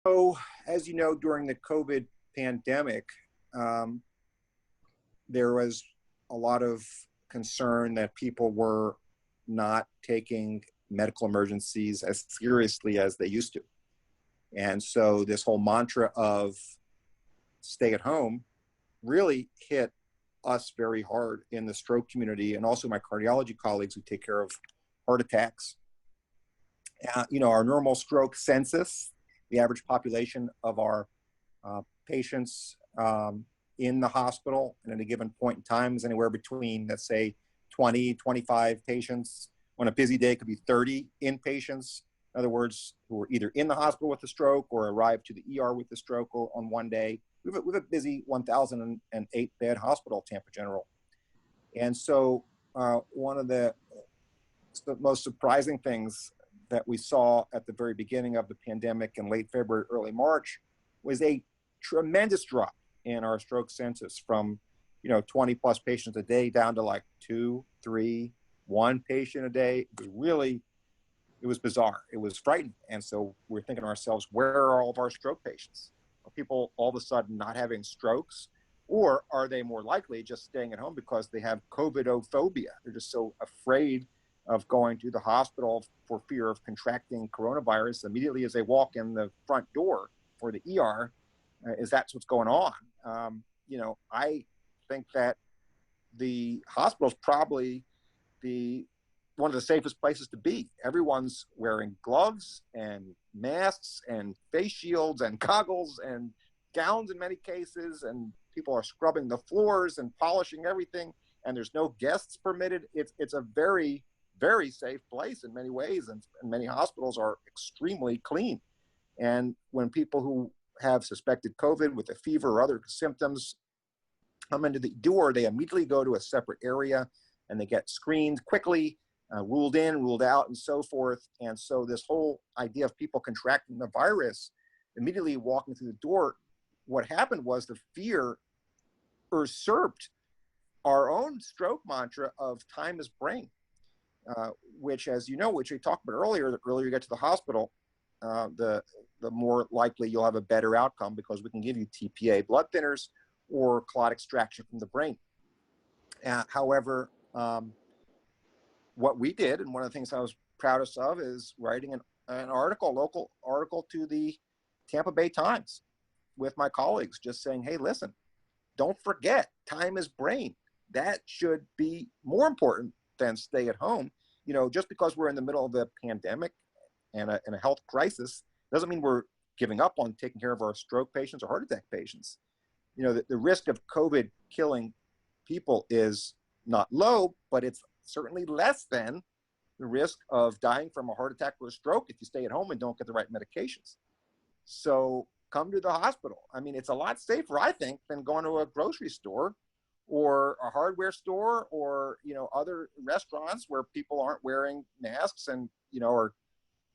So, as you know, during the COVID pandemic, um, there was a lot of concern that people were not taking medical emergencies as seriously as they used to. And so, this whole mantra of stay at home really hit us very hard in the stroke community, and also my cardiology colleagues who take care of heart attacks. Our normal stroke census, the average population of our patients in the hospital and at a given point in time is anywhere between, let's say, 20, 25 patients. On a busy day, it could be 30 inpatients. In other words, who are either in the hospital with a stroke or arrived to the ER with the stroke on one day. We have a busy 1,008 bed hospital, Tampa General. And so one of the most surprising things that we saw at the very beginning of the pandemic in late February, early March, was a tremendous drop in our stroke census from 20 plus patients a day down to like 2, 3, 1 patient a day. It was bizarre. It was frightening. And so we're thinking to ourselves, where are all of our stroke patients? Are people all of a sudden not having strokes? Or are they more likely just staying at home because they have COVID-ophobia? They're just so afraid of going to the hospital for fear of contracting coronavirus immediately as they walk in the front door for the ER. Is that's what's going on? I think that the hospital is probably one of the safest places to be. Everyone's wearing gloves and masks and face shields and goggles and gowns in many cases, and people are scrubbing the floors and polishing everything, and there's no guests permitted. It's a very, very safe place in many ways, and many hospitals are extremely clean. And when people who have suspected COVID with a fever or other symptoms come into the door, they immediately go to a separate area and they get screened quickly, ruled in, ruled out, and so forth. And so this whole idea of people contracting the virus immediately walking through the door, what happened was the fear usurped our own stroke mantra of time is brain, which, as you know, which we talked about earlier, the earlier you get to the hospital, the more likely you'll have a better outcome because we can give you TPA blood thinners or clot extraction from the brain. However, what we did, and one of the things I was proudest of, is writing an article, local article to the Tampa Bay Times with my colleagues, just saying, hey, listen, don't forget, time is brain. That should be more important than stay at home. Just because we're in the middle of a pandemic and a health crisis doesn't mean we're giving up on taking care of our stroke patients or heart attack patients. The risk of COVID killing people is not low, but it's certainly less than the risk of dying from a heart attack or a stroke if you stay at home and don't get the right medications. So come to the hospital. I mean, it's a lot safer, I think, than going to a grocery store or a hardware store or, other restaurants where people aren't wearing masks and, are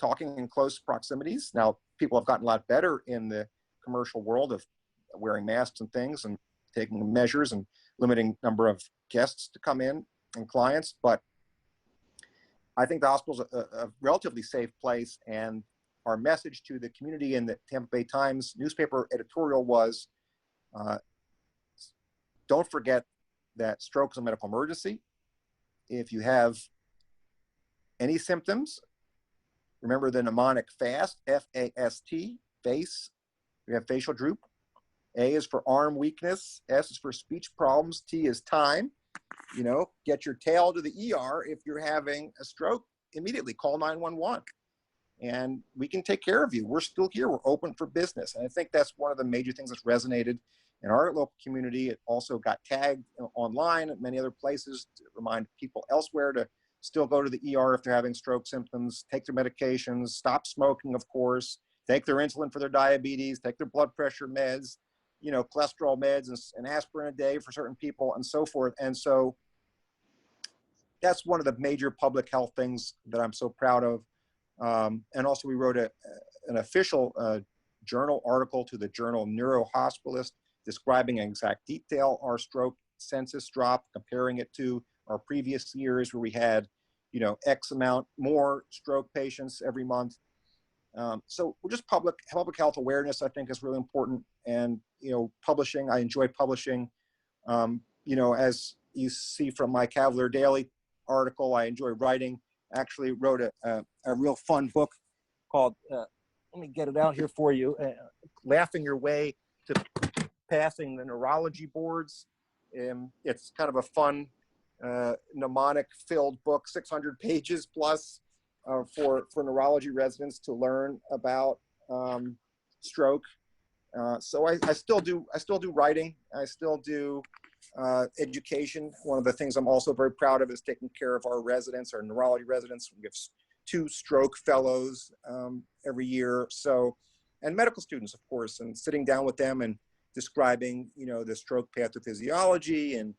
talking in close proximities. Now, people have gotten a lot better in the commercial world of wearing masks and things and taking measures and limiting number of guests to come in and clients. But I think the hospital's a relatively safe place. And our message to the community in the Tampa Bay Times newspaper editorial was, don't forget that stroke is a medical emergency. If you have any symptoms, remember the mnemonic FAST, F-A-S-T, face. We have facial droop. A is for arm weakness. S is for speech problems. T is time. Get your tail to the ER if you're having a stroke. Immediately call 911. And we can take care of you. We're still here. We're open for business. And I think that's one of the major things that's resonated in our local community. It also got tagged online at many other places to remind people elsewhere to still go to the ER if they're having stroke symptoms, take their medications, stop smoking, of course, take their insulin for their diabetes, take their blood pressure meds, cholesterol meds and aspirin a day for certain people and so forth. And so that's one of the major public health things that I'm so proud of. And also we wrote an official journal article to the journal Neurohospitalist describing in exact detail our stroke census drop, comparing it to our previous years where we had, X amount more stroke patients every month. So just public health awareness, I think, is really important. And, publishing, I enjoy publishing. As you see from my Cavalier Daily article, I enjoy writing. Actually wrote a real fun book called, let me get it out here for you, Laughing Your Way to Passing the Neurology Boards. It's kind of a fun, mnemonic-filled book, 600 pages plus, for neurology residents to learn about stroke. So I still do writing. I still do education. One of the things I'm also very proud of is taking care of our residents, our neurology residents. We have 2 stroke fellows every year. So, and medical students, of course, and sitting down with them and describing, the stroke pathophysiology and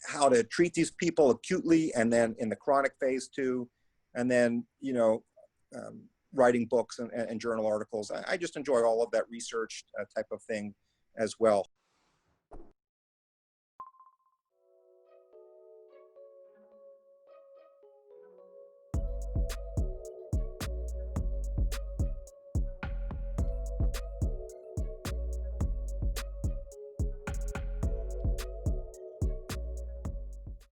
how to treat these people acutely, and then in the chronic phase too, and then, writing books and journal articles. I just enjoy all of that research type of thing as well.